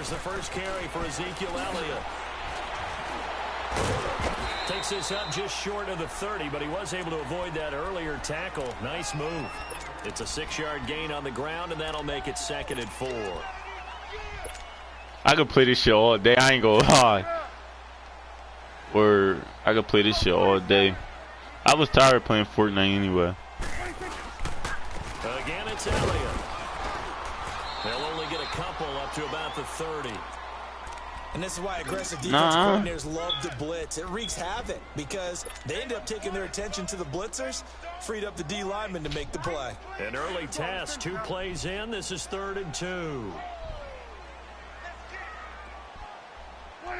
Here's the first carry for Ezekiel Elliott. Takes this up just short of the 30, but he was able to avoid that earlier tackle. Nice move. It's a 6-yard gain on the ground, and that'll make it 2nd and 4. I could play this shit all day. I ain't gonna lie. Or I could play this shit all day. I was tired of playing Fortnite anyway. Again, it's Elliott. They'll only get a couple up to about the 30. And this is why aggressive defense coordinators love to blitz. It wreaks havoc because they end up taking their attention to the blitzers, freed up the D lineman to make the play. An early task, 2 plays in. This is 3rd and 2. Out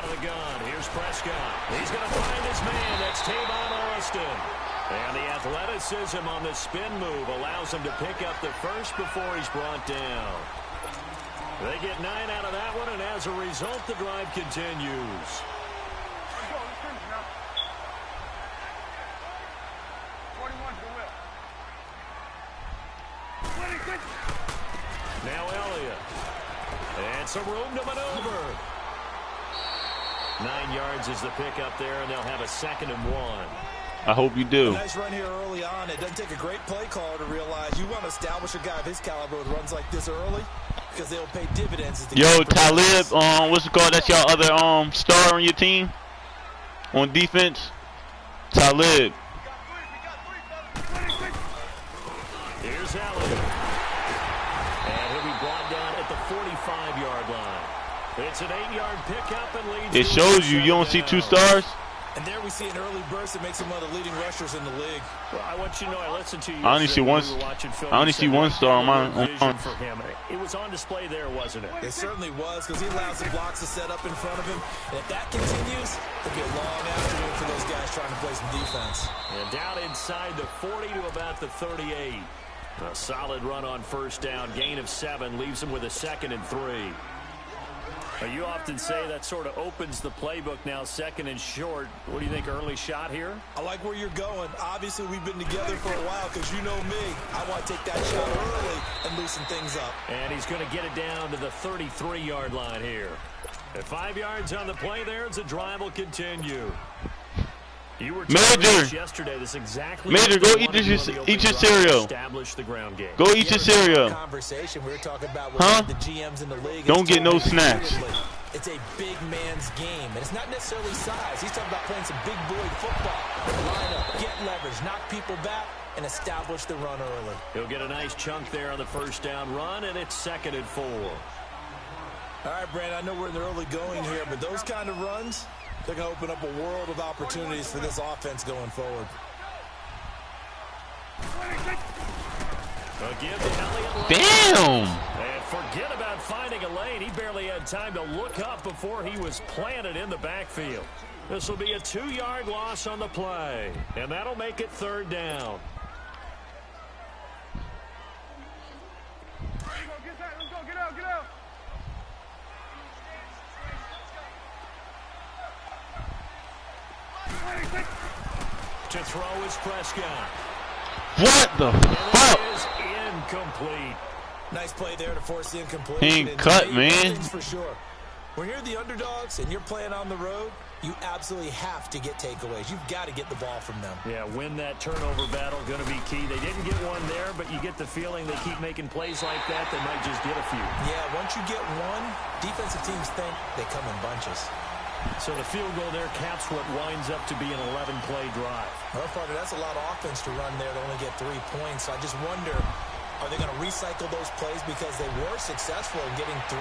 of the gun, here's Prescott. He's going to find his man. That's Tavon Austin. And the athleticism on the spin move allows him to pick up the first before he's brought down. They get 9 out of that one, and as a result, the drive continues. Now Elliott. And some room to maneuver. 9 yards is the pickup there, and they'll have a 2nd and 1. I hope you do. A nice run here early on. It doesn't take a great play caller to realize you want to establish a guy of his caliber with runs like this early because they'll pay dividends. As the Yo, Talib, what's it called? That's your other star on your team on defense. Talib. Here's Elliott. And he'll be brought down at the 45-yard line. It's an 8-yard pickup and leads. It shows you don't see 2 stars. And there we see an early burst that makes him one of the leading rushers in the league. Well, I want you to know I listened to you. I only see one. I only see 1 star on my. For him. It was on display there, wasn't it? It certainly was because he allows the blocks to set up in front of him. And if that continues, it'll be a long afternoon for those guys trying to play some defense. And down inside the 40 to about the 38. A solid run on first down. Gain of 7 leaves him with a 2nd and 3. You often say that sort of opens the playbook now, 2nd and short. What do you think, early shot here? I like where you're going. Obviously, we've been together for a while because you know me. I want to take that shot early and loosen things up. And he's going to get it down to the 33-yard line here. At 5 yards on the play there, the drive will continue. You were Major yesterday. This exactly. Major, go eat your cereal. Establish the ground game. Go eat your cereal. Conversation we were talking about with the GMs in the league. Don't get no snacks. It's a big man's game, and it's not necessarily size. He's talking about playing some big boy football. Line up, get leverage, knock people back, and establish the run early. He'll get a nice chunk there on the first down run, and it's 2nd and 4. All right, Brandon, I know we're in the early going here, but those kind of runs, they're going to open up a world of opportunities for this offense going forward. Damn! And forget about finding a lane. He barely had time to look up before he was planted in the backfield. This will be a 2-yard loss on the play, and that'll make it 3rd down. To throw is Prescott. What the fuck? It is incomplete. Nice play there to force the incomplete. He ain't cut, man. For sure. When you're the underdogs and you're playing on the road, you absolutely have to get takeaways. You've got to get the ball from them. Yeah, win that turnover battle, going to be key. They didn't get one there, but you get the feeling they keep making plays like that, they might just get a few. Yeah, once you get one, defensive teams think they come in bunches. So the field goal there caps what winds up to be an 11-play drive. Well, partner, that's a lot of offense to run there to only get 3 points. So I just wonder, are they going to recycle those plays because they were successful in getting 3?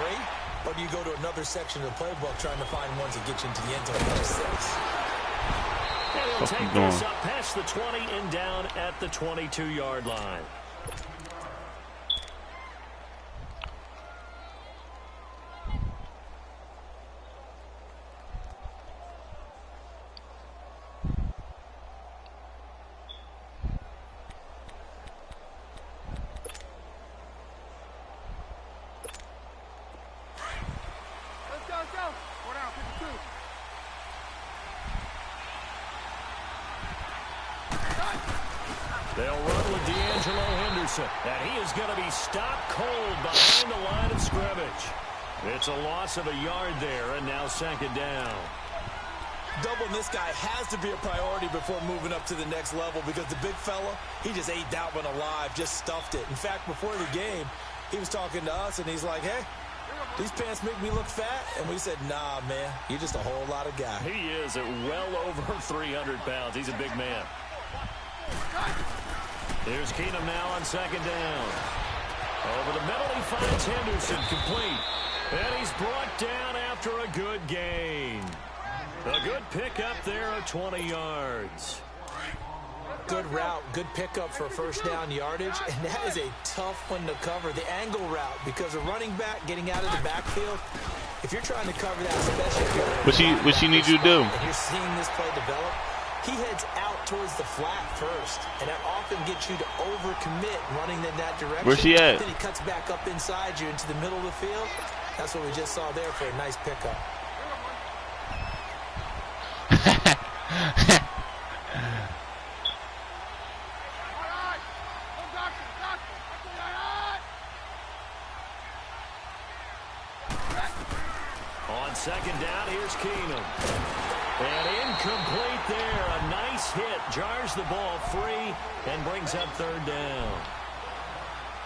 Or do you go to another section of the playbook trying to find ones that get you into the end zone for 6? And they'll take this up past the 20 and down at the 22-yard line. Henderson. And he is going to be stopped cold behind the line of scrimmage. It's a loss of a yard there, and now second down. Doubling this guy has to be a priority before moving up to the next level because the big fella, he just ate that one alive, just stuffed it. In fact, before the game, he was talking to us, and he's like, hey, these pants make me look fat. And we said, nah, man, you're just a whole lot of guy. He is at well over 300 pounds. He's a big man. Here's Keenum now on second down. Over the middle, he finds Henderson complete. And he's brought down after a good gain. A good pickup there of 20 yards. Good route, good pickup for first down yardage, and that is a tough one to cover, the angle route, because a running back getting out of the backfield, if you're trying to cover that, especially what she need you to do? And you're seeing this play develop, he heads out towards the flat first, and that often gets you to overcommit running in that direction. Where's she at? Then he cuts back up inside you into the middle of the field. That's what we just saw there for a nice pickup. On second down, here's Keenum. And incomplete there. A nice hit. Jars the ball free and brings up third down.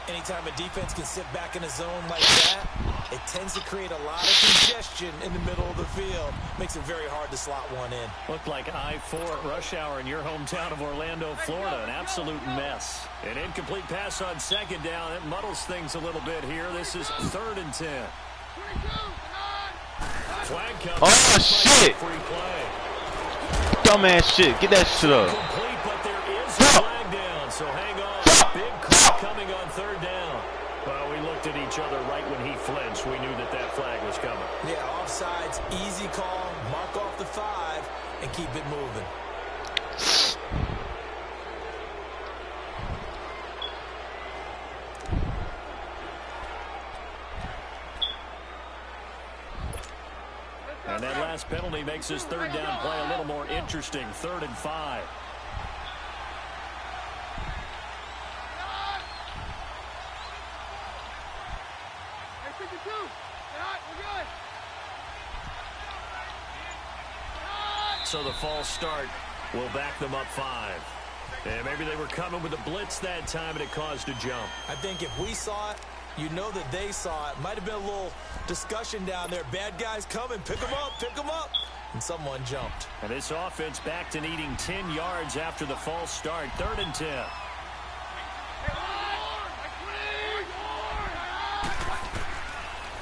Anytime a defense can sit back in a zone like that, it tends to create a lot of congestion in the middle of the field. Makes it very hard to slot one in. Looked like I-4 at rush hour in your hometown of Orlando, Florida. An absolute mess. An incomplete pass on second down. It muddles things a little bit here. This is 3rd and 10. Flag comes. Oh, shit. Free play. Dumbass shit. Get that shit up. Complete, but there is a flag down, so hang on. Big call coming on third down. Well, we looked at each other right when he flinched. We knew that that flag was coming. Yeah, offsides, easy call, mark off the 5, and keep it moving. And that last penalty makes his third down play a little more interesting. 3rd and 5. So the false start will back them up 5. And maybe they were coming with a blitz that time and it caused a jump. I think if we saw it, you know that they saw it. Might have been a little discussion down there. Bad guys coming. Pick them up. Pick them up. And someone jumped. And this offense back to needing 10 yards after the false start. 3rd and 10.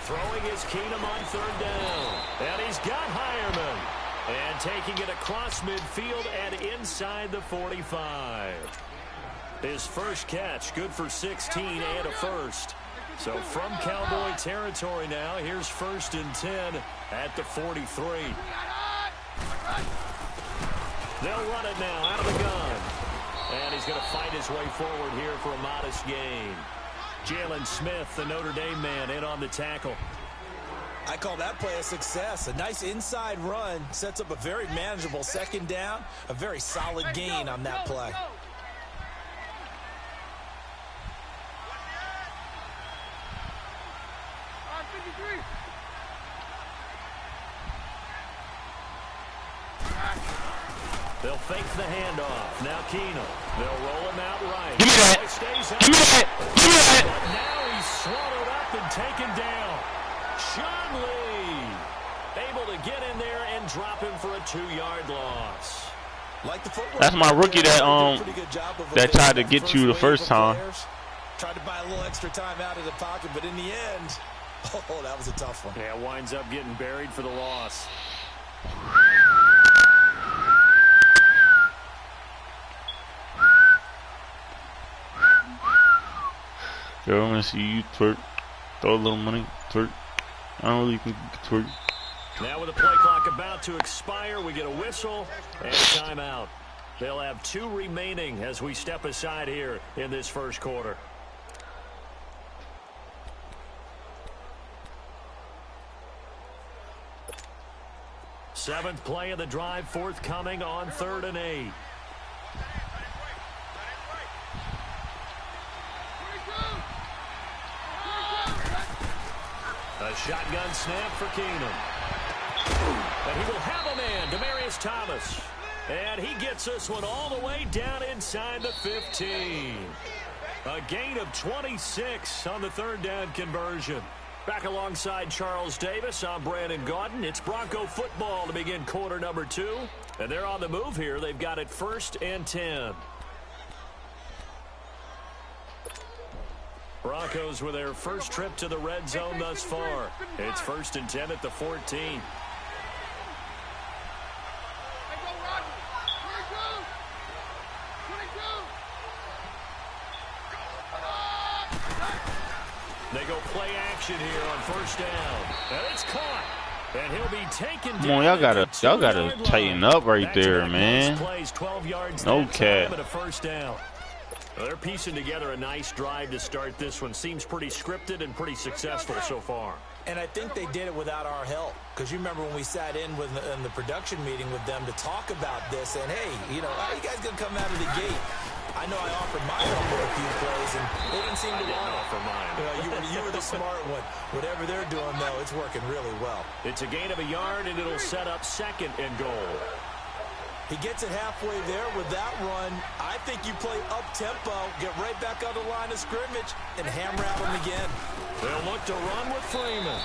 Throwing is Keenum on third down. And he's got Hireman. And taking it across midfield and inside the 45. His first catch, good for 16 and a first. So from Cowboy territory now, here's 1st and 10 at the 43. They'll run it now out of the gun. And he's going to fight his way forward here for a modest gain. Jalen Smith, the Notre Dame man, in on the tackle. I call that play a success. A nice inside run sets up a very manageable second down. A very solid gain on that play. They'll fake the handoff. Now Keenum. They'll roll him out right. Give me that. Give me that. Give me that. But now he's swallowed up and taken down. Sean Lee able to get in there and drop him for a 2-yard loss. Like the footwork. That's my rookie that tried to get you the first time. Tried to buy a little extra time out of the pocket, but in the end, oh, that was a tough one. Yeah, winds up getting buried for the loss. Yo, I'm gonna see you twerk. Throw a little money. Twerk. I don't really think you can twerk. Now with the play clock about to expire, we get a whistle and a timeout. They'll have 2 remaining as we step aside here in this first quarter. Seventh play of the drive forthcoming on 3rd and 8. Shotgun snap for Keenum. And he will have a man, Demaryius Thomas. And he gets this one all the way down inside the 15. A gain of 26 on the third down conversion. Back alongside Charles Davis, I'm Brandon Gaudin. It's Bronco football to begin quarter number 2. And they're on the move here. They've got it 1st and 10. Broncos with their first trip to the red zone thus far. It's 1st and 10 at the 14. They go play action here on 1st down. And it's caught. And he'll be taken down. Come on, y'all gotta tighten up right there, man. No cap. They're piecing together a nice drive to start this one. Seems pretty scripted and pretty successful so far. And I think they did it without our help. Because you remember when we sat in the production meeting with them to talk about this. And, hey, you know, how are you guys going to come out of the gate? I know I offered my help with a few plays, and they didn't seem to want to offer mine. You were the smart one. Whatever they're doing, though, it's working really well. It's a gain of a yard, and it'll set up 2nd and goal. He gets it halfway there with that run. I think you play up-tempo, get right back on the line of scrimmage, and hammer at him again. They'll look to run with Freeman.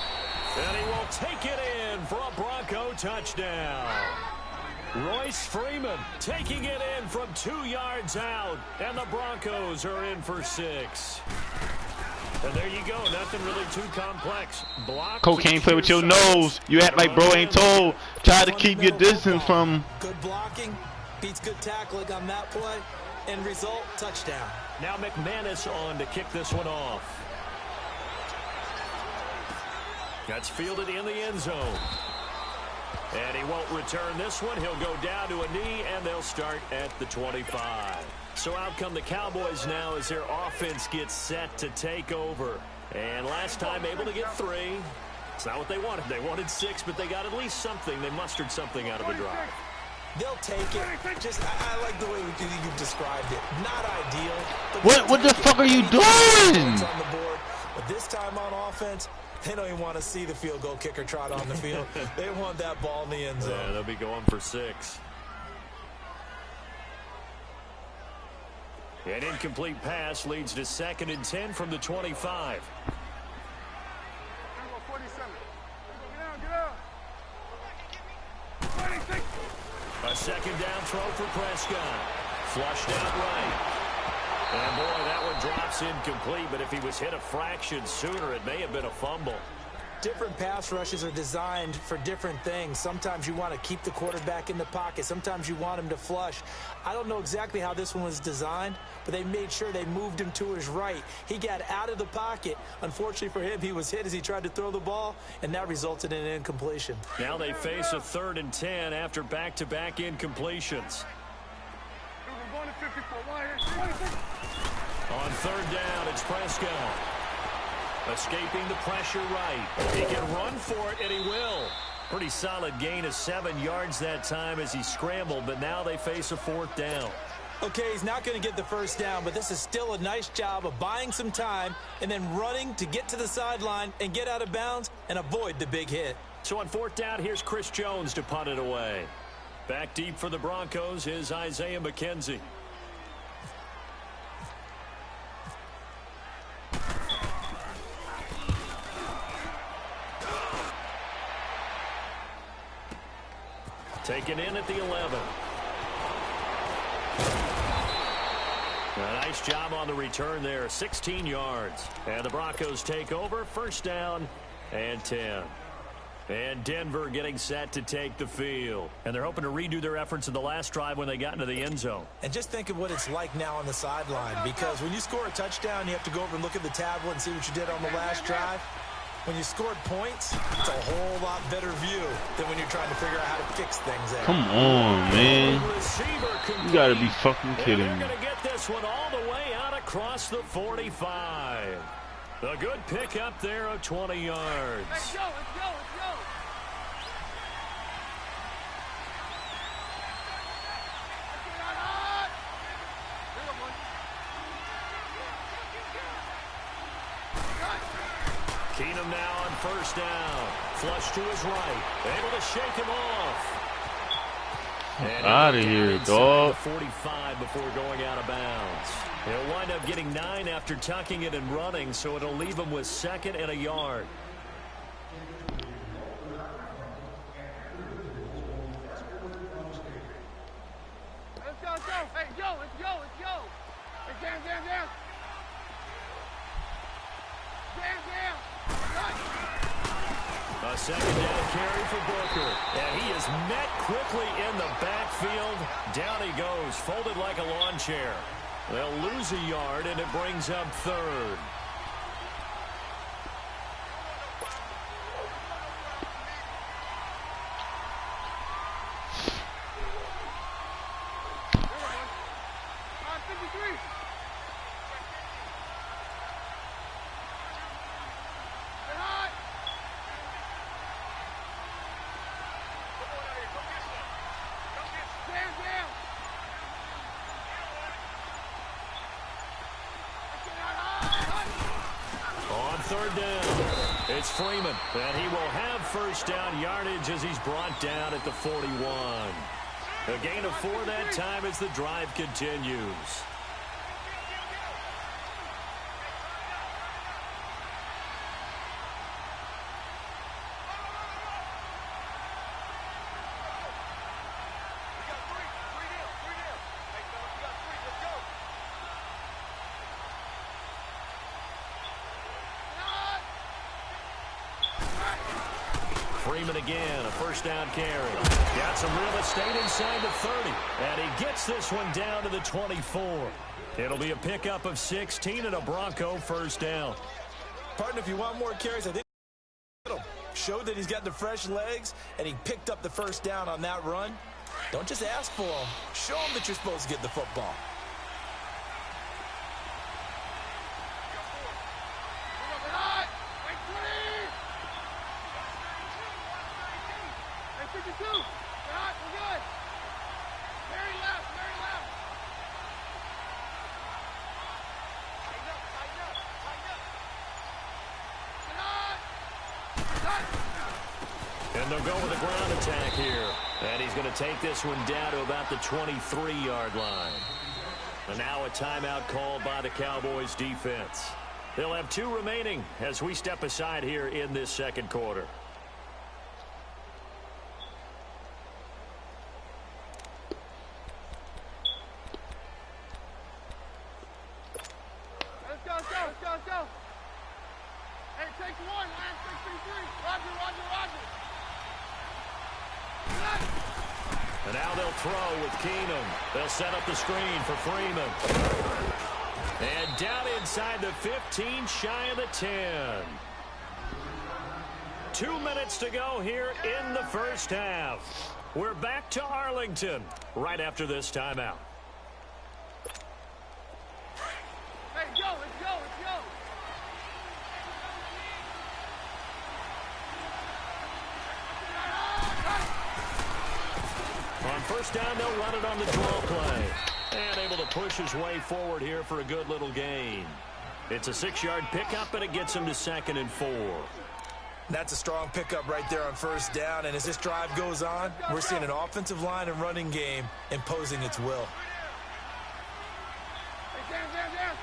And he will take it in for a Bronco touchdown. Royce Freeman taking it in from 2 yards out. And the Broncos are in for 6. And there you go. Nothing really too complex. Block. Cocaine play with your nose. You act like bro ain't told. Try to keep your distance from. Good blocking. Beats good tackling on that play. End result, touchdown. Now McManus on to kick this one off. That's fielded in the end zone. And he won't return this one. He'll go down to a knee, and they'll start at the 25. So out come the Cowboys now as their offense gets set to take over. And last time able to get 3. It's not what they wanted. They wanted 6, but they got at least something. They mustered something out of the drive. They'll take it. Just, I like the way you described it. Not ideal. What the fuck are you doing? On the board, but this time on offense, they don't even want to see the field goal kicker trot on the field. They want that ball in the end zone. Yeah, they'll be going for 6. An incomplete pass leads to 2nd and 10 from the 25. A 2nd down throw for Prescott. Flushed out right. And boy, that one drops incomplete, but if he was hit a fraction sooner, it may have been a fumble. Different pass rushes are designed for different things. Sometimes you want to keep the quarterback in the pocket. Sometimes you want him to flush. I don't know exactly how this one was designed, but they made sure they moved him to his right. He got out of the pocket. Unfortunately for him, he was hit as he tried to throw the ball, and that resulted in an incompletion. Now they face a 3rd and 10 after back-to-back incompletions. On 3rd down, it's Prescott. Escaping the pressure right. He can run for it, and he will. Pretty solid gain of 7 yards that time as he scrambled, but now they face a 4th down. Okay, he's not going to get the 1st down, but this is still a nice job of buying some time and then running to get to the sideline and get out of bounds and avoid the big hit. So on 4th down, here's Chris Jones to punt it away. Back deep for the Broncos is Isaiah McKenzie. Taken in at the 11. A nice job on the return there. 16 yards. And the Broncos take over. 1st down and 10. And Denver getting set to take the field. And they're hoping to redo their efforts in the last drive when they got into the end zone. And just think of what it's like now on the sideline. Because when you score a touchdown, you have to go over and look at the tablet and see what you did on the last drive. When you scored points, it's a whole lot better view than when you're trying to figure out how to fix things there. Come on, man. You gotta be fucking kidding me. They're going to get this one all the way out across the 45. A good pickup there of 20 yards. Let's go, let's go, let's go. Keenum now on first down. Flush to his right. Able to shake him off. Out of here, dog. 45 before going out of bounds. He'll wind up getting 9 after tucking it and running, so it'll leave him with 2nd and a yard. Let's go. Hey, Joe, let's go. Hey, down. Down. A 2nd down carry for Booker. And he is met quickly in the backfield. Down he goes, folded like a lawn chair. They'll lose a yard, and it brings up 3rd. Third down. It's Freeman, and he will have first down yardage as he's brought down at the 41. A gain of 4 that time as the drive continues. Freeman again, a first down carry. Got some real estate inside the 30. And he gets this one down to the 24. It'll be a pickup of 16 and a Bronco first down. Partner, if you want more carries, I think showed that he's got the fresh legs, and he picked up the first down on that run. Don't just ask for him. Show him that you're supposed to get the football. And they'll go with a ground attack here. And he's going to take this one down to about the 23-yard line. And now a timeout called by the Cowboys defense. They'll have 2 remaining as we step aside here in this second quarter. Let's go. Hey, take 1. Last 6-3. Roger. And now they'll throw with Keenum. They'll set up the screen for Freeman. And down inside the 15, shy of the 10. 2 minutes to go here in the first half. We're back to Arlington right after this timeout. Hey, Joe, let's go. On first down, they'll run it on the draw play. And able to push his way forward here for a good little gain. It's a 6-yard pickup, and it gets him to 2nd and 4. That's a strong pickup right there on first down. And as this drive goes on, we're seeing an offensive line and running game imposing its will. Hey, down. Hey, down.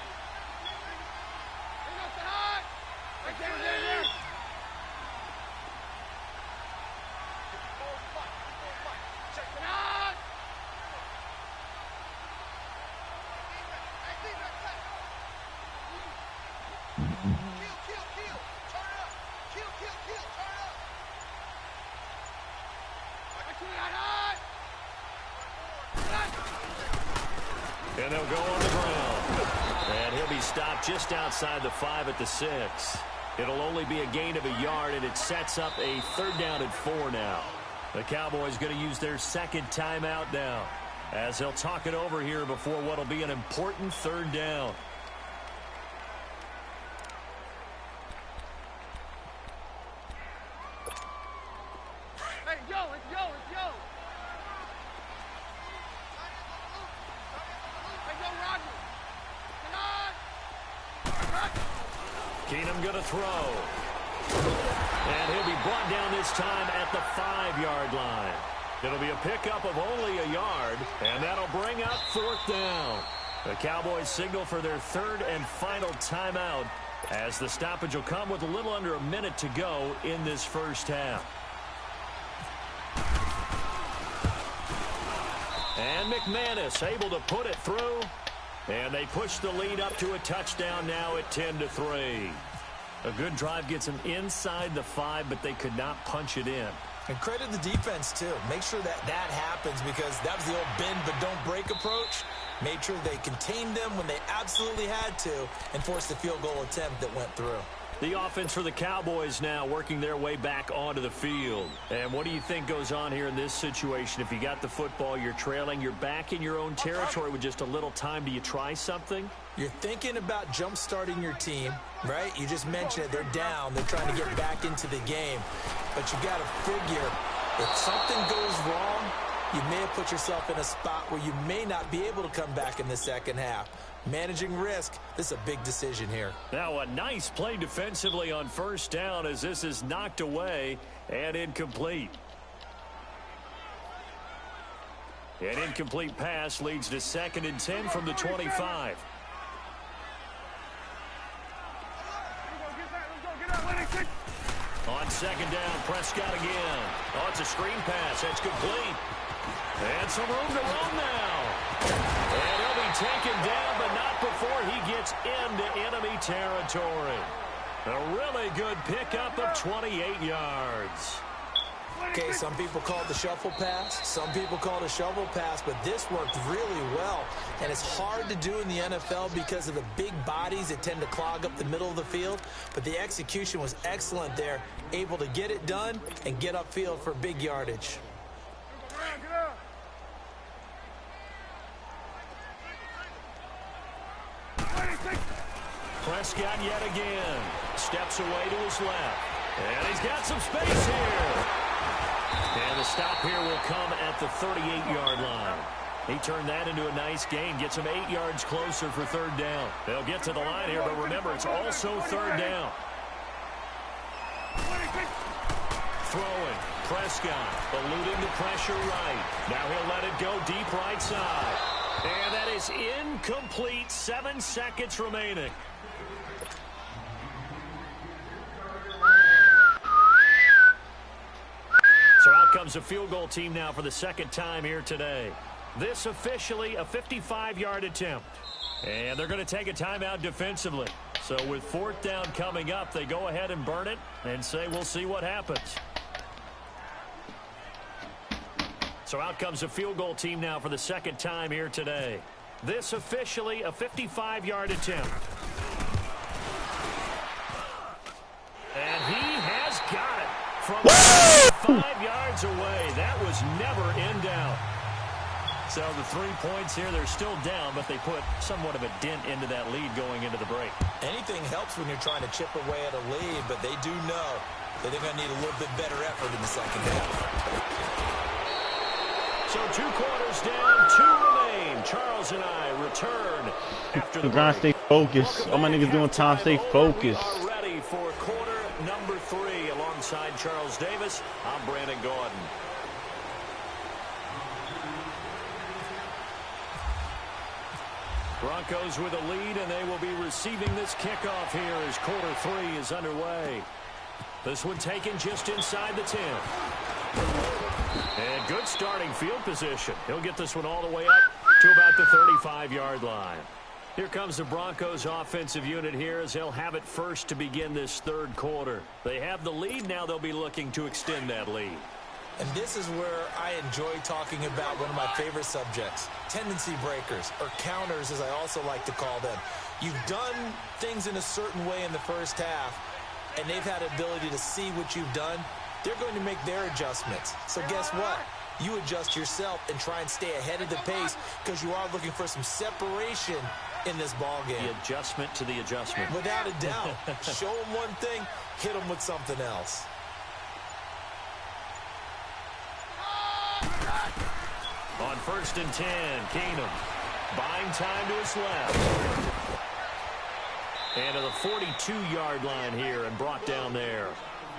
And they'll go on the ground. And he'll be stopped just outside the 5 at the 6. It'll only be a gain of a yard, and it sets up a 3rd down and 4 now. The Cowboys going to use their 2nd timeout now, as they'll talk it over here before what will be an important 3rd down. Hey, Joe, let's go. Keenum going to throw. And he'll be brought down this time at the 5-yard line. It'll be a pickup of only a yard, and that'll bring up 4th down. The Cowboys signal for their 3rd and final timeout as the stoppage will come with a little under a minute to go in this first half. And McManus able to put it through, and they push the lead up to a touchdown now at 10-3. A good drive gets them inside the 5, but they could not punch it in. And credit the defense, too. Make sure that happens, because that was the old bend but don't break approach. Made sure they contained them when they absolutely had to and forced the field goal attempt that went through. The offense for the Cowboys now working their way back onto the field. And what do you think goes on here in this situation? If you got the football, you're trailing, you're back in your own territory with just a little time. Do you try something? You're thinking about jump-starting your team, right? You just mentioned it. They're down. They're trying to get back into the game. But you got to figure, if something goes wrong, you may have put yourself in a spot where you may not be able to come back in the second half. Managing risk, this is a big decision here. Now a nice play defensively on 1st down as this is knocked away and incomplete. An incomplete pass leads to 2nd and 10 from the 25. On 2nd down, Prescott again. Oh, it's a screen pass. That's complete. And some room to run now. And he'll be taken down, but not before he gets into enemy territory. A really good pickup of 28 yards. Okay, some people call it the shuffle pass. Some people call it a shovel pass, but this worked really well. And it's hard to do in the NFL because of the big bodies that tend to clog up the middle of the field. But the execution was excellent there, able to get it done and get upfield for big yardage. Prescott yet again. Steps away to his left. And he's got some space here. And the stop here will come at the 38-yard line. He turned that into a nice gain. Gets him 8 yards closer for 3rd down. They'll get to the line here, but remember, it's also 3rd down. Throwing. Prescott eluding the pressure right. Now he'll let it go deep right side. And that is incomplete. 7 seconds remaining. So out comes a field goal team now for the 2nd time here today. This officially a 55-yard attempt. And they're going to take a timeout defensively. So with 4th down coming up, they go ahead and burn it and say we'll see what happens. So out comes a field goal team now for the 2nd time here today. This officially a 55-yard attempt. And he has got it from 5 yards away. That was never in doubt. So the 3 points here, they're still down, but they put somewhat of a dent into that lead going into the break. Anything helps when you're trying to chip away at a lead, but they do know that they're going to need a little bit better effort in the second half. So 2 quarters down, 2 remain. Charles and I return after the break. Stay focused. All my niggas doing time, stay focused. We are ready for quarter number 3 alongside Charles Davis. I'm Brandon Gordon. Broncos with a lead, and they will be receiving this kickoff here as quarter 3 is underway. This one taken just inside the 10. And good starting field position. He'll get this one all the way up to about the 35-yard line. Here comes the Broncos offensive unit here as they'll have it first to begin this 3rd quarter. They have the lead. Now they'll be looking to extend that lead. And this is where I enjoy talking about one of my favorite subjects, tendency breakers, or counters as I also like to call them. You've done things in a certain way in the first half, and they've had the ability to see what you've done. They're going to make their adjustments. So guess what? You adjust yourself and try and stay ahead of the pace because you are looking for some separation in this ball game. The adjustment to the adjustment. Without a doubt. Show them one thing, hit them with something else. On 1st and 10, Keenum buying time to his left. And to the 42-yard line here and brought down there.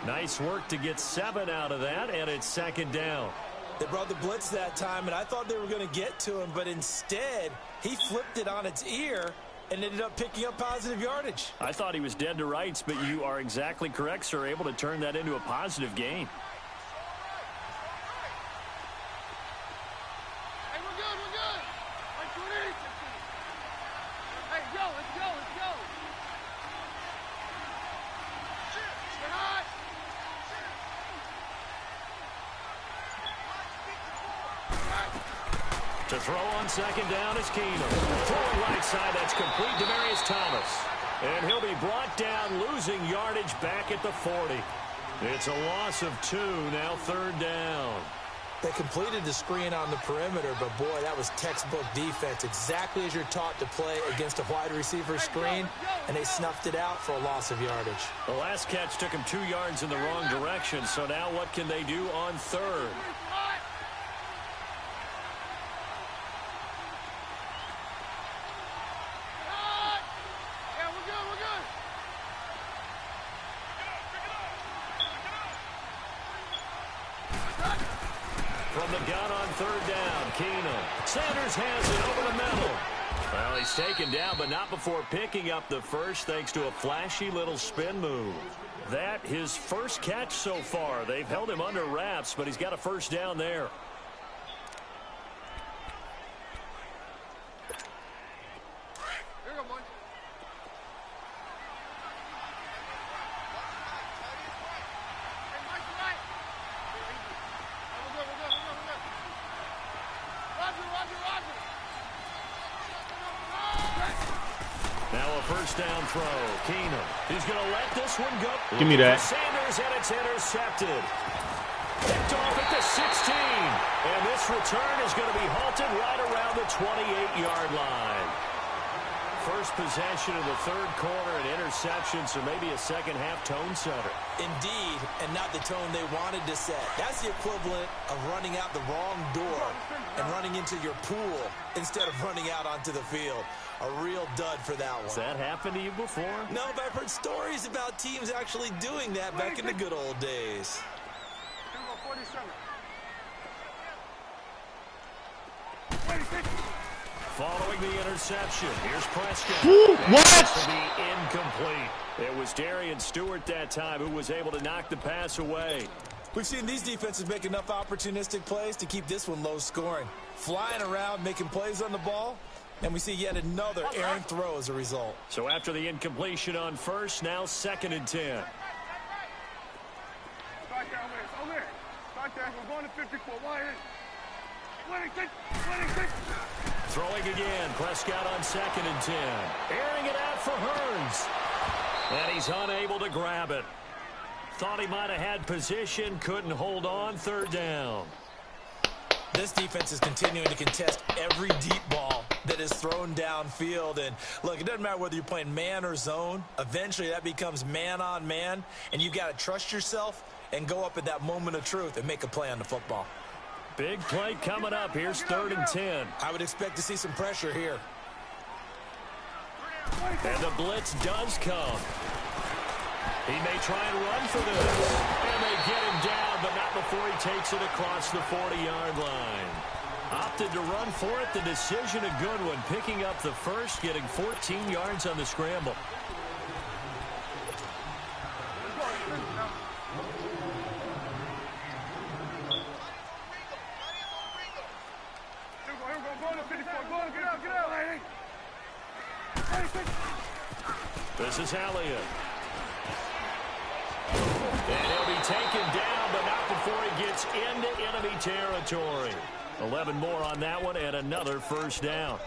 Nice work to get 7 out of that, and it's second down. They brought the blitz that time, and I thought they were going to get to him, but instead he flipped it on its ear and ended up picking up positive yardage. I thought he was dead to rights, but you are exactly correct, sir. Able to turn that into a positive gain. Hey, we're good, we're good. Let's do it. Hey, yo, let's go, let's go. Get hot. To throw on second down is Keenum. Throwing right side, that's complete to Demarius Thomas. And he'll be brought down, losing yardage back at the 40. It's a loss of 2, now third down. They completed the screen on the perimeter, but boy, that was textbook defense. Exactly as you're taught to play against a wide receiver screen, and they snuffed it out for a loss of yardage. The last catch took him 2 yards in the wrong direction, so now what can they do on third? From the gun on third down, Keenum. Sanders has it over the middle. Well, he's taken down, but not before picking up the first thanks to a flashy little spin move. That, his first catch so far. They've held him under wraps, but he's got a first down there. Here you go, boy. Hey, Mike, you right. We're good, we're good, we're good, we're good. Roger, Roger, Roger. Now a first down throw. Keenum. He's going to let this one go. Give me that. Sanders, and it's intercepted. Picked off at the 16. And this return is going to be halted right around the 28-yard line. First possession of the third quarter, an interception, so maybe a second-half tone setter. Indeed, and not the tone they wanted to set. That's the equivalent of running out the wrong door and running into your pool instead of running out onto the field. A real dud for that one. Has that happened to you before? No, but I've heard stories about teams actually doing that back in the good old days. Here we go, 47. 26. Following the interception, here's Prescott. What? To be incomplete. It was Darian Stewart that time who was able to knock the pass away. We've seen these defenses make enough opportunistic plays to keep this one low scoring. Flying around, making plays on the ball, and we see yet another errant throw as a result. So after the incompletion on first, now 2nd and 10. Start there, over here. Start there, we're going to 54. Why is 26, 26. Throwing again, Prescott on 2nd and 10. Airing it out for Hearns. And he's unable to grab it. Thought he might have had position, couldn't hold on, third down. This defense is continuing to contest every deep ball that is thrown downfield. And look, it doesn't matter whether you're playing man or zone. Eventually that becomes man on man, and you got to trust yourself and go up at that moment of truth and make a play on the football. Big play coming up. Here's 3rd and 10. I would expect to see some pressure here. And the blitz does come. He may try and run for this. And they get him down, but not before he takes it across the 40-yard line. Opted to run for it. The decision a good one. Picking up the first, getting 14 yards on the scramble. This is Elliott. And he'll be taken down, but not before he gets into enemy territory. 11 more on that one, and another first down.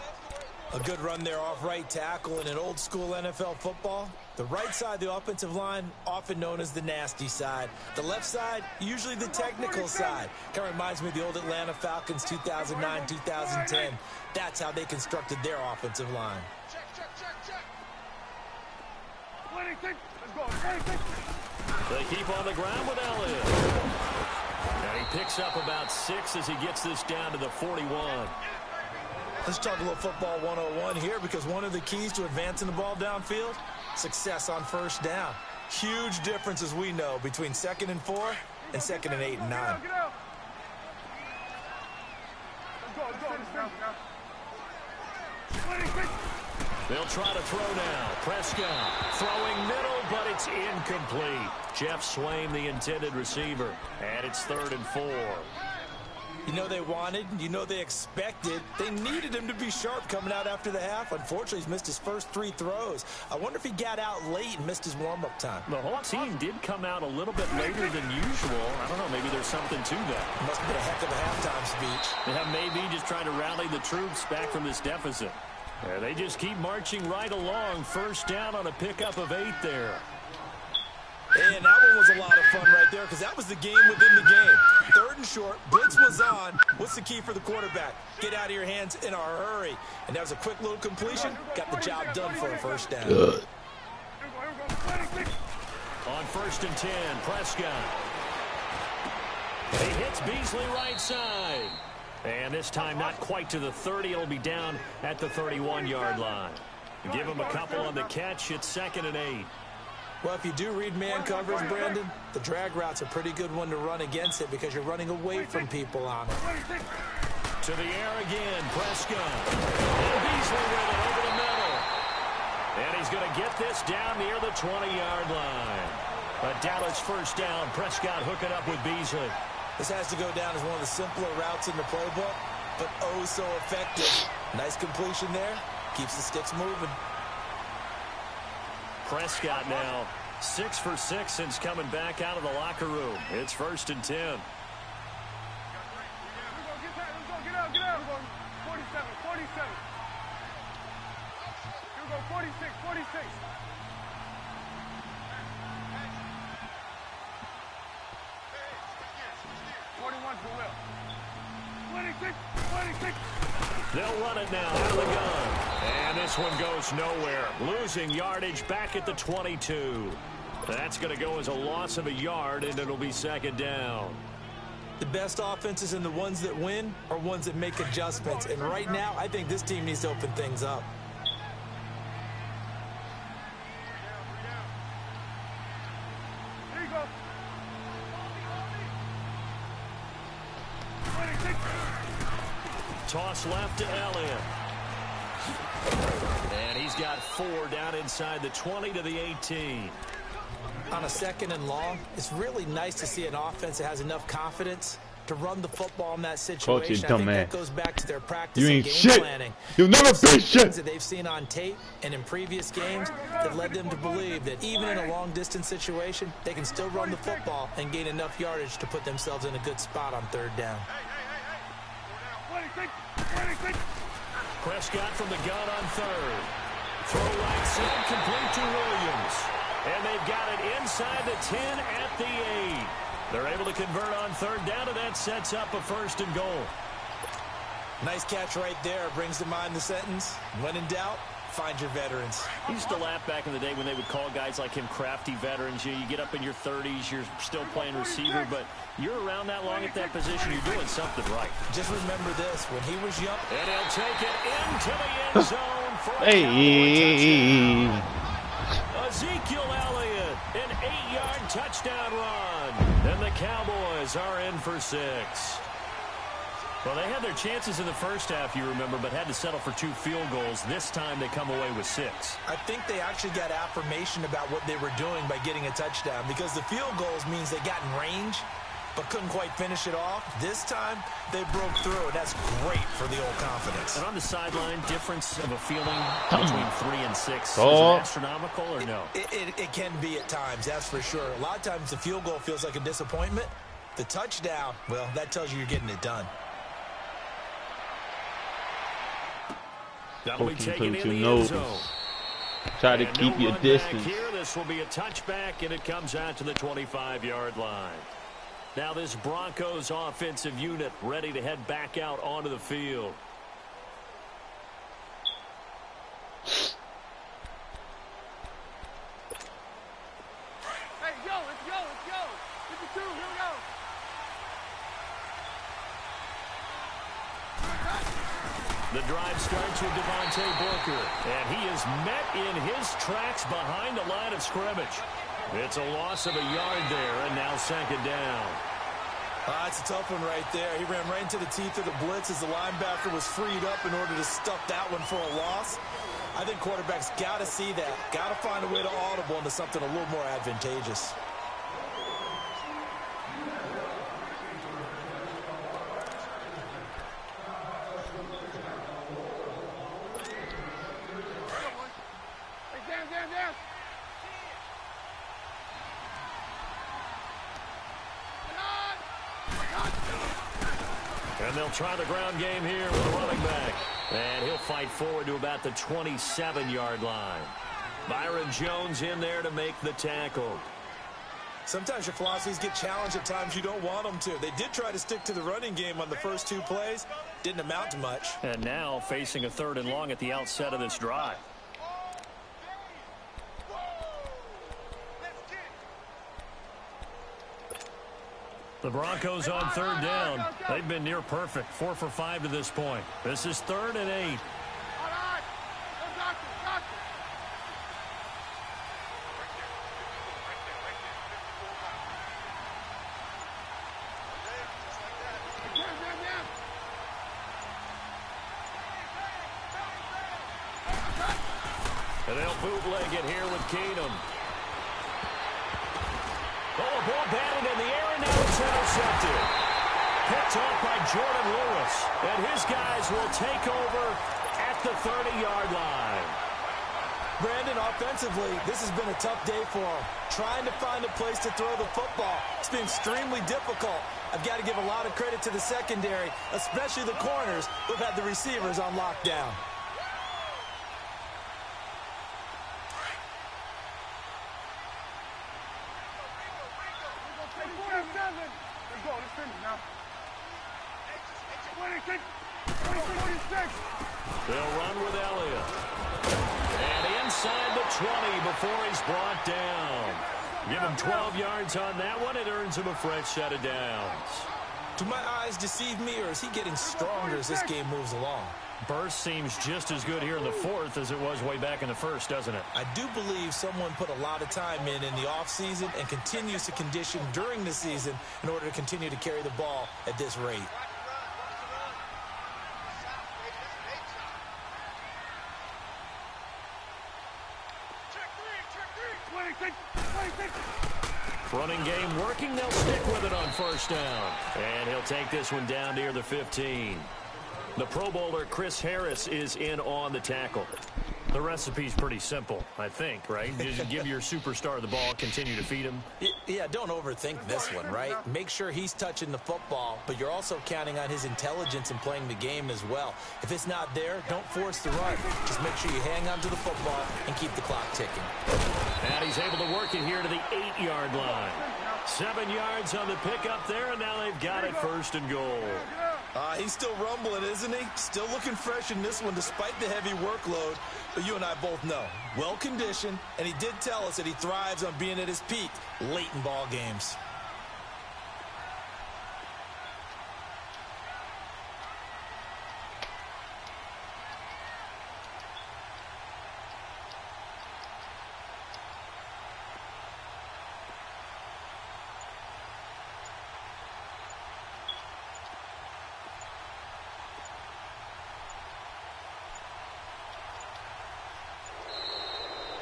A good run there off right tackle in an old school NFL football. The right side of the offensive line, often known as the nasty side. The left side, usually the technical side. Kind of reminds me of the old Atlanta Falcons 2009, 2010. That's how they constructed their offensive line. They keep on the ground with Elliott. And he picks up about 6 as he gets this down to the 41. Let's talk a little football 101 here, because one of the keys to advancing the ball downfield, success on first down. Huge difference, as we know, between 2nd and 4 and 2nd and 8 and 9. They'll try to throw now. Prescott throwing middle, but it's incomplete. Jeff Swain, the intended receiver, and it's 3rd and 4. You know they wanted, you know they expected. They needed him to be sharp coming out after the half. Unfortunately, he's missed his first 3 throws. I wonder if he got out late and missed his warm-up time. The whole team did come out a little bit later than usual. I don't know, maybe there's something to that. Must have been a heck of a halftime speech. Yeah, maybe just trying to rally the troops back from this deficit. Yeah, they just keep marching right along. First down on a pickup of 8 there. And that one was a lot of fun right there because that was the game within the game. 3rd and short, blitz was on. What's the key for the quarterback? Get out of your hands in a hurry. And that was a quick little completion. Got the job done for a first down. Good. On 1st and 10, Prescott. He hits Beasley right side. And this time not quite to the 30. It'll be down at the 31-yard line. Give him a couple on the catch. It's 2nd and 8. Well, if you do read man coverage, Brandon, the drag route's a pretty good one to run against it because you're running away from people on it. To the air again, Prescott. And Beasley with it over the middle. And he's going to get this down near the 20-yard line. A Dallas first down. Prescott hooking up with Beasley. This has to go down as one of the simpler routes in the playbook, but oh so effective. Nice completion there. Keeps the sticks moving. Prescott now 6 for 6 since coming back out of the locker room. It's 1st and 10. Get out. 47. Here we go, 46. 41 for Will. 26. They'll run it now out of the gun. And this one goes nowhere. Losing yardage back at the 22. That's going to go as a loss of a yard, and it'll be 2nd down. The best offenses and the ones that win are ones that make adjustments. And right now, I think this team needs to open things up. Here you go. 26. Toss left to Elliott. And he's got 4 down inside the 20 to the 18. On a 2nd and long, it's really nice to see an offense that has enough confidence to run the football in that situation. Coach, you I dumb think man. that goes back to their practice You and ain't game shit. planning. You'll never be Things shit. that they've seen on tape and in previous games that led them to believe that even in a long-distance situation, they can still run the football and gain enough yardage to put themselves in a good spot on 3rd down. 26. Prescott from the gun on 3rd. Throw right side, complete to Williams. And they've got it inside the 10 at the 8. They're able to convert on 3rd down, and that sets up a 1st and goal. Nice catch right there. Brings to mind the sentence, when in doubt, find your veterans. I used to laugh back in the day when they would call guys like him crafty veterans. You get up in your 30s, you're still playing receiver, but you're around that long at that position, you're doing something right. Just remember this, when he was young. And he'll take it into the end zone for a Hey. Cowboy touchdown. Ezekiel Elliott, an 8-yard touchdown run. And the Cowboys are in for 6. Well, they had their chances in the first half, you remember, but had to settle for 2 field goals. This time they come away with 6. I think they actually got affirmation about what they were doing by getting a touchdown because the field goals means they got in range but couldn't quite finish it off. This time, they broke through, and that's great for the old confidence. And on the sideline, difference of a feeling between 3 and 6 is it Oh. astronomical or no? It can be at times, that's for sure. A lot of times the field goal feels like a disappointment. The touchdown, well, that tells you you're getting it done. That'll be Coaching taken coach in who the end knows. zone. Try to And keep no your run distance. back here. This will be a touchback, and it comes out to the 25-yard line. Now this Broncos offensive unit ready to head back out onto the field. Hey, let's go. 52, here we go. The drive starts with Devontae Booker, and he is met in his tracks behind the line of scrimmage. It's a loss of a yard there, and now second down. It's a tough one right there. He ran right into the teeth of the blitz as the linebacker was freed up in order to stuff that one for a loss. I think quarterbacks got to see that. Got to find a way to audible into something a little more advantageous. And they'll try the ground game here with a running back. And he'll fight forward to about the 27-yard line. Byron Jones in there to make the tackle. Sometimes your philosophies get challenged at times you don't want them to. They did try to stick to the running game on the first 2 plays. Didn't amount to much. And now facing a 3rd and long at the outset of this drive. The Broncos on 3rd down. They've been near perfect. 4 for 5 to this point. This is 3rd and 8. And they'll bootleg it here with Keenum. Oh, a ball batted in the air, and now it's intercepted. Picked off by Jordan Lewis. And his guys will take over at the 30-yard line. Brandon, offensively, this has been a tough day for him. Trying to find a place to throw the football. It's been extremely difficult. I've got to give a lot of credit to the secondary, especially the corners who've had the receivers on lockdown. They'll run with Elliott. And inside the 20 before he's brought down. Give him 12 yards on that one. It earns him a fresh set of downs. Do my eyes deceive me, or is he getting stronger as this game moves along? Burst seems just as good here in the 4th as it was way back in the 1st, doesn't it? I do believe someone put a lot of time in the offseason and continues to condition during the season in order to continue to carry the ball at this rate. Running game working. They'll stick with it on 1st down. And he'll take this one down near the 15. The Pro Bowler Chris Harris is in on the tackle. The recipe's pretty simple, I think, right? Just give your superstar the ball, continue to feed him. Yeah, don't overthink this one, right? Make sure he's touching the football, but you're also counting on his intelligence in playing the game as well. If it's not there, don't force the run. Just make sure you hang on to the football and keep the clock ticking. And he's able to work it here to the 8-yard line. 7 yards on the pickup there, and now they've got it 1st and goal. He's still rumbling, isn't he? Still looking fresh in this one despite the heavy workload. But you and I both know, well-conditioned, and he did tell us that he thrives on being at his peak late in ball games.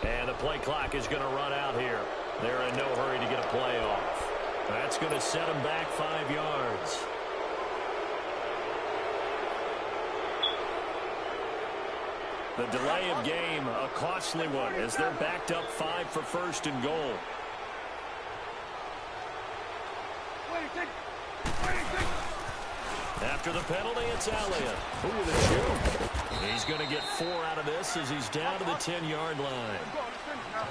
And the play clock is going to run out here. They're in no hurry to get a play off. That's going to set them back 5 yards. The delay of game, a costly one, as they're backed up 5 for 1st and goal. After the penalty, it's Elliott. Ooh, with a shoot. He's going to get 4 out of this as he's down to the 10-yard line.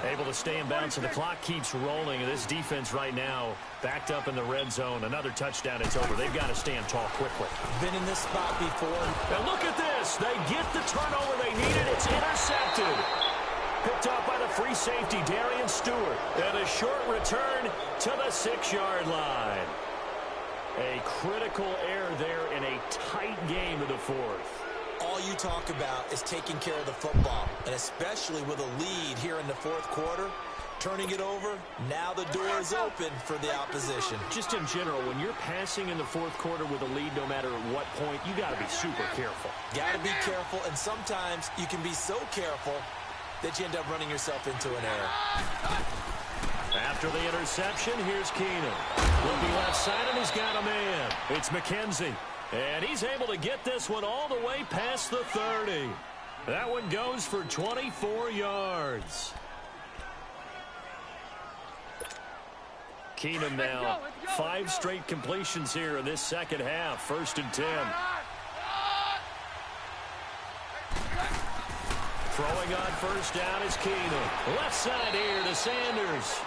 Able to stay in bounds, and the clock keeps rolling. This defense right now backed up in the red zone. Another touchdown, it's over. They've got to stand tall quickly. Been in this spot before. And look at this. They get the turnover they needed. It's intercepted. Picked up by the free safety, Darian Stewart. And a short return to the 6-yard line. A critical error there in a tight game of the 4th. All you talk about is taking care of the football, and especially with a lead here in the 4th quarter, turning it over. Now the door is open for the opposition. Just in general, when you're passing in the fourth quarter with a lead, no matter at what point, you got to be super careful. Got to be careful, and sometimes you can be so careful that you end up running yourself into an error. After the interception, here's Keenan. Looking left side, and he's got a man. It's McKenzie. And he's able to get this one all the way past the 30. That one goes for 24 yards. Keenan now, 5 straight completions here in this second half. 1st and 10. Throwing on first down is Keenan. Left side here to Sanders.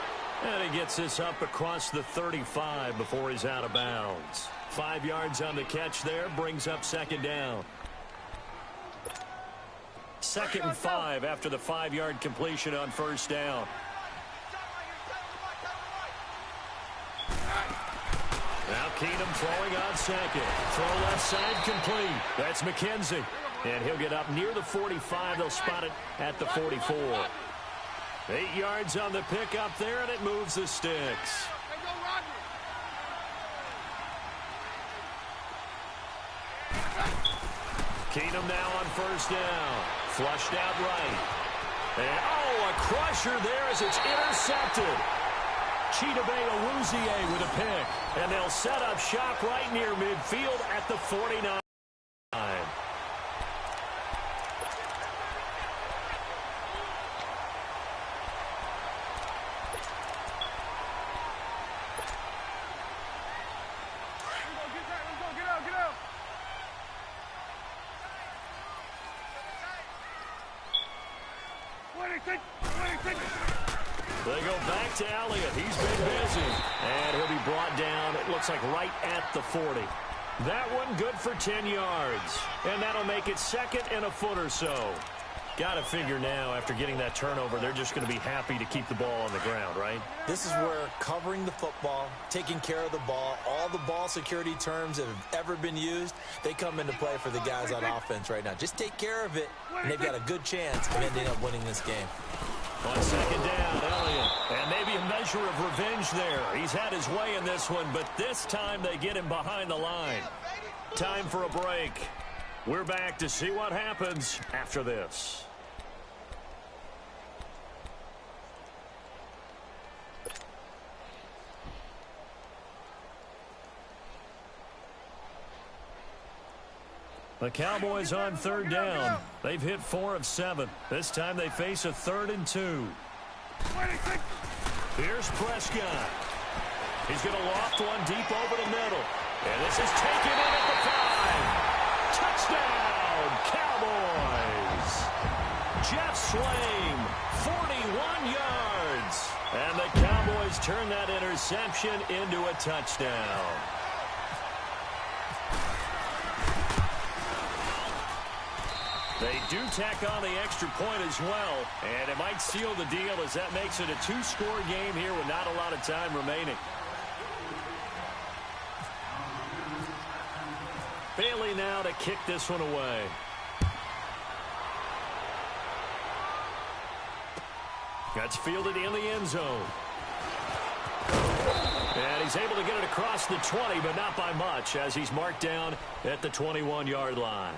And he gets this up across the 35 before he's out of bounds. 5 yards on the catch there, brings up 2nd down. 2nd and 5 after the 5-yard completion on 1st down. Now Keenum throwing on 2nd. Throw left side complete. That's McKenzie. And he'll get up near the 45. They'll spot it at the 44. 8 yards on the pickup there, and it moves the sticks. Keenum now on 1st down. Flushed out right. And, a crusher there as it's intercepted. Chidobe Awuzie with a pick. And they'll set up shop right near midfield at the 49. They go back to Elliott. He's been busy. And he'll be brought down, it looks like, right at the 40. That one good for 10 yards. And that'll make it 2nd and a foot or so. Got to figure now, after getting that turnover, they're just going to be happy to keep the ball on the ground, right? This is where covering the football, taking care of the ball, all the ball security terms that have ever been used, they come into play for the guys on offense right now. Just take care of it, and they've got a good chance of ending up winning this game. On 2nd down, Elliott. And maybe a measure of revenge there. He's had his way in this one, but this time they get him behind the line. Time for a break. We're back to see what happens after this. The Cowboys on 3rd down. They've hit 4 of 7. This time they face a 3rd and 2. Here's Prescott. He's going to loft one deep over the middle. And this is taken in at the 5. Touchdown, Cowboys. Jeff Swaim, 41 yards. And the Cowboys turn that interception into a touchdown. They do tack on the extra point as well, and it might seal the deal as that makes it a 2-score game here with not a lot of time remaining. Bailey now to kick this one away. That's fielded in the end zone. And he's able to get it across the 20, but not by much, as he's marked down at the 21-yard line.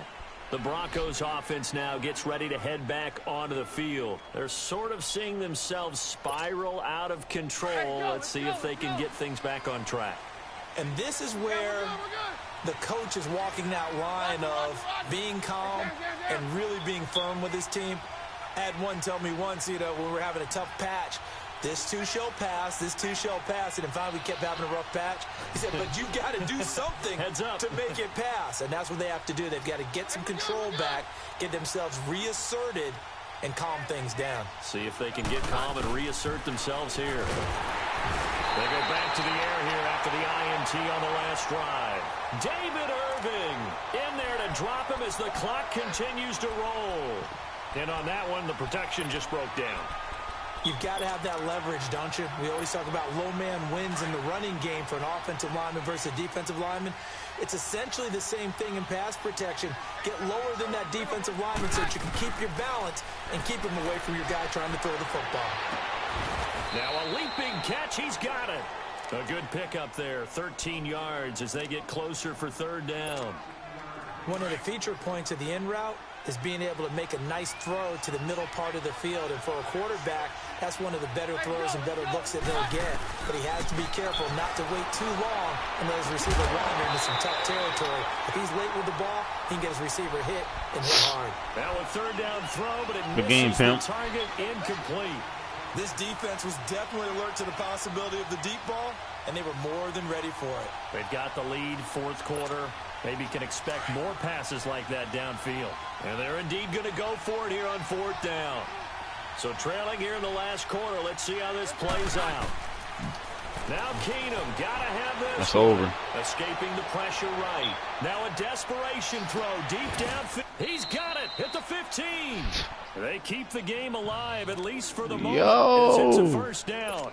The Broncos offense now gets ready to head back onto the field. They're sort of seeing themselves spiral out of control. Let's see if they can get things back on track. And this is where the coach is walking that line of being calm and really being firm with his team. I had one tell me once, when we were having a tough patch, this too shall pass, this too shall pass, and then finally we kept having a rough patch. He said, but you got to do something to make it pass, and that's what they have to do. They've got to get some control back, get themselves reasserted, and calm things down. See if they can get calm and reassert themselves here. They go back to the air here after the INT on the last drive. David Irving in there to drop him as the clock continues to roll. And on that one, the protection just broke down. You've got to have that leverage, don't you? We always talk about low man wins in the running game for an offensive lineman versus a defensive lineman. It's essentially the same thing in pass protection. Get lower than that defensive lineman so that you can keep your balance and keep him away from your guy trying to throw the football. Now a leaping catch. He's got it. A good pickup there. 13 yards as they get closer for third down. One of the feature points of the in route is being able to make a nice throw to the middle part of the field. And for a quarterback, that's one of the better throws and better looks that he'll get. But he has to be careful not to wait too long and let his receiver wander into some tough territory. If he's late with the ball, he can get his receiver hit and hit hard. Now a third down throw, but it game, misses the target, incomplete. This defense was definitely alert to the possibility of the deep ball, and they were more than ready for it. They've got the lead, fourth quarter. Maybe can expect more passes like that downfield. And they're indeed going to go for it here on fourth down. So trailing here in the last quarter. Let's see how this plays out. Now Keenum, got to have this. That's over. Escaping the pressure right. Now a desperation throw deep down. He's got it at the 15. They keep the game alive, at least for the moment, as it's a first down.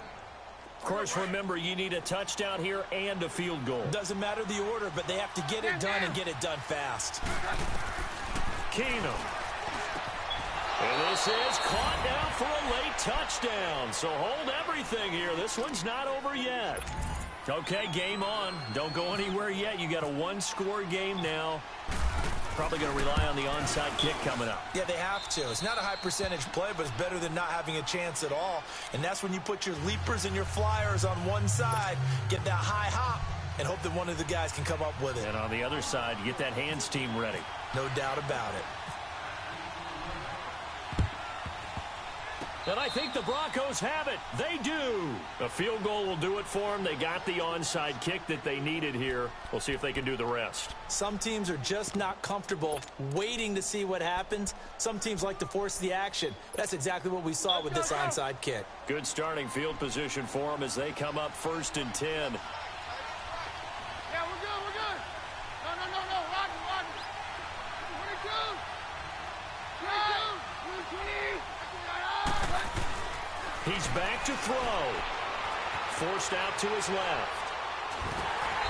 Of course, remember, you need a touchdown here and a field goal. Doesn't matter the order, but they have to get it done and get it done fast. Keenum. And this is caught down for a late touchdown. So hold everything here. This one's not over yet. Okay, game on. Don't go anywhere yet. You got a one-score game now. Probably going to rely on the onside kick coming up. Yeah, they have to. It's not a high percentage play, but it's better than not having a chance at all. And that's when you put your leapers and your flyers on one side, get that high hop, and hope that one of the guys can come up with it. And on the other side, you get that hands team ready. No doubt about it. And I think the Broncos have it. They do. A field goal will do it for them. They got the onside kick that they needed here. We'll see if they can do the rest. Some teams are just not comfortable waiting to see what happens. Some teams like to force the action. That's exactly what we saw with this onside kick. Good starting field position for them as they come up 1st and 10. Yeah, we're good, we're good. No. Rodney. 22. 22. He's back to throw. Forced out to his left.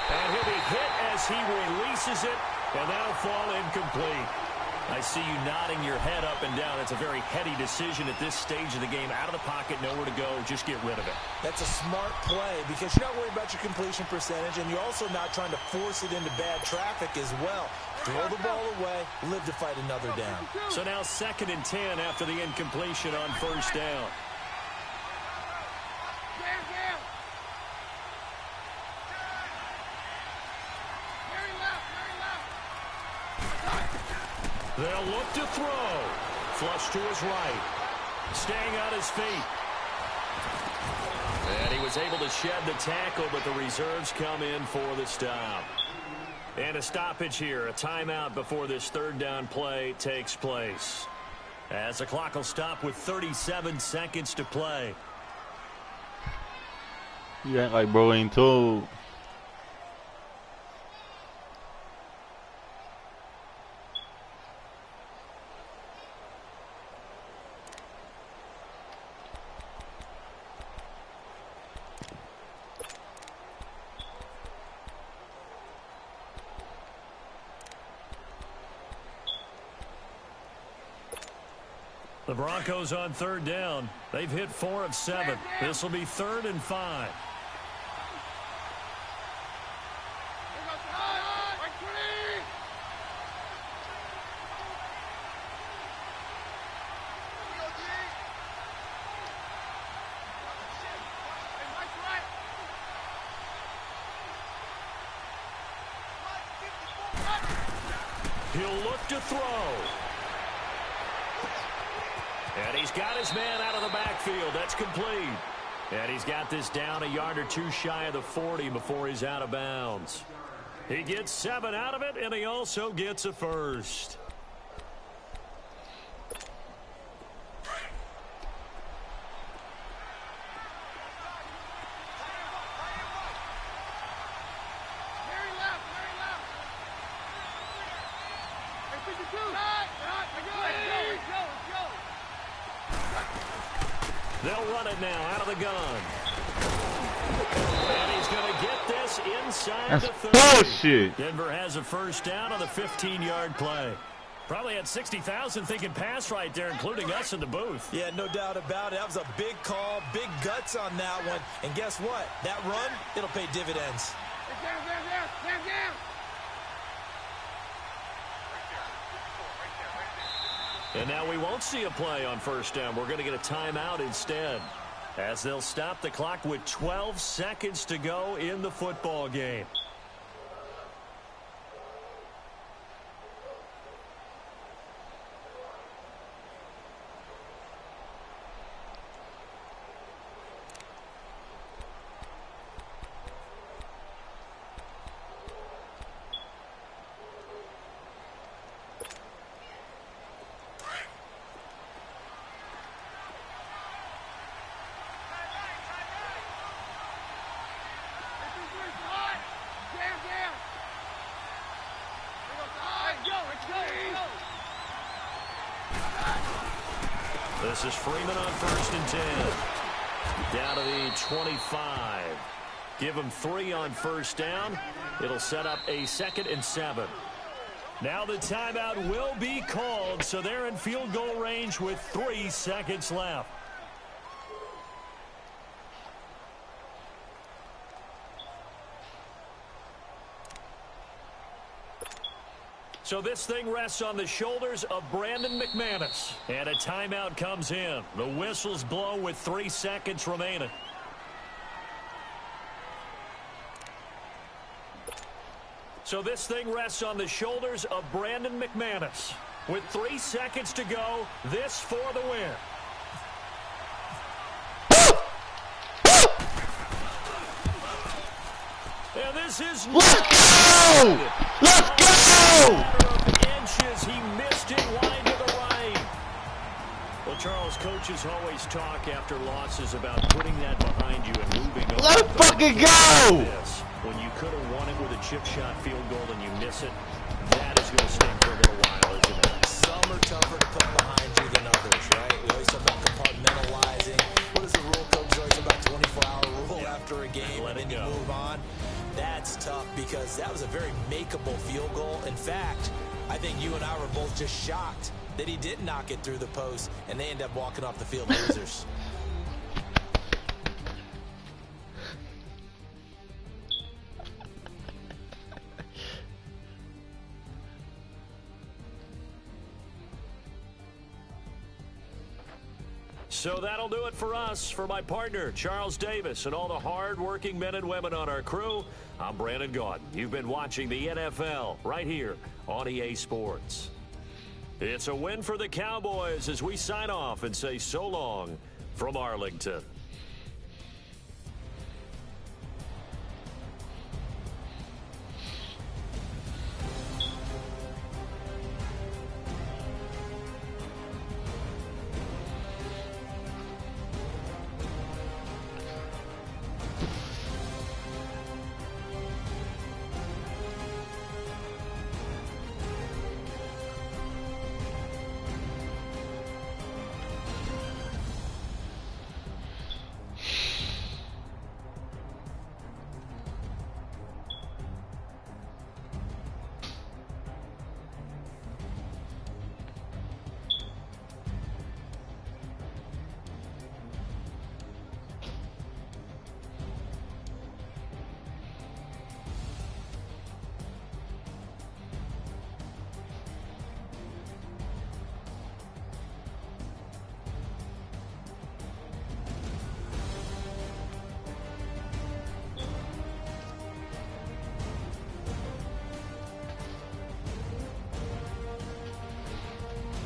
And he'll be hit as he releases it, and that'll fall incomplete. I see you nodding your head up and down. It's a very heady decision at this stage of the game. Out of the pocket, nowhere to go. Just get rid of it. That's a smart play because you're not worried about your completion percentage, and you're also not trying to force it into bad traffic as well. Throw the ball away, live to fight another down. So now 2nd and 10 after the incompletion on 1st down. They'll look to throw. Flush to his right. Staying on his feet. And he was able to shed the tackle, but the reserves come in for the stop. And a stoppage here. A timeout before this 3rd down play takes place. As the clock will stop with 37 seconds to play. You act like bro ain't told. The Broncos on 3rd down. They've hit 4 of 7. This will be 3rd and 5. He'll look to throw. And he's got his man out of the backfield. That's complete. And he's got this down a yard or two shy of the 40 before he's out of bounds. He gets 7 out of it, and he also gets a first. They'll run it now out of the gun. And he's going to get this inside the 30. Bullshit. Denver has a first down on the 15-yard play. Probably had 60,000 thinking pass right there, including us in the booth. Yeah, no doubt about it. That was a big call, big guts on that one. And guess what? That run, it'll pay dividends. Down. And now we won't see a play on first down. We're going to get a timeout instead, as they'll stop the clock with 12 seconds to go in the football game. This is Freeman on 1st and 10. Down to the 25. Give him 3 on first down. It'll set up a 2nd and 7. Now the timeout will be called, so they're in field goal range with 3 seconds left. So this thing rests on the shoulders of Brandon McManus. And a timeout comes in. The whistles blow with 3 seconds remaining. So this thing rests on the shoulders of Brandon McManus. With 3 seconds to go, this for the win. And this is... Let's go! Let's go! Inches, he missed it wide to the right. Well, Charles, coaches always talk after losses about putting that behind you and moving on. Let's fucking go! When you could have won it with a chip shot field goal and you miss it, that is going to sting for a little while, isn't it? Some are tougher to put behind you than others, right? We always talk about compartmentalizing. What is the rule, coach? Always about 24-hour rule after a game, and then you move on. That's tough because that was a very makeable field goal. In fact, I think you and I were both just shocked that he didn't knock it through the post, and they end up walking off the field losers. So that'll do it for us. For my partner, Charles Davis, and all the hard-working men and women on our crew, I'm Brandon Gaudin. You've been watching the NFL right here on EA Sports. It's a win for the Cowboys as we sign off and say so long from Arlington.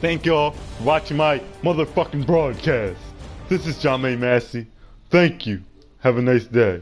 Thank y'all for watching my motherfucking broadcast. This is John May Massey. Thank you. Have a nice day.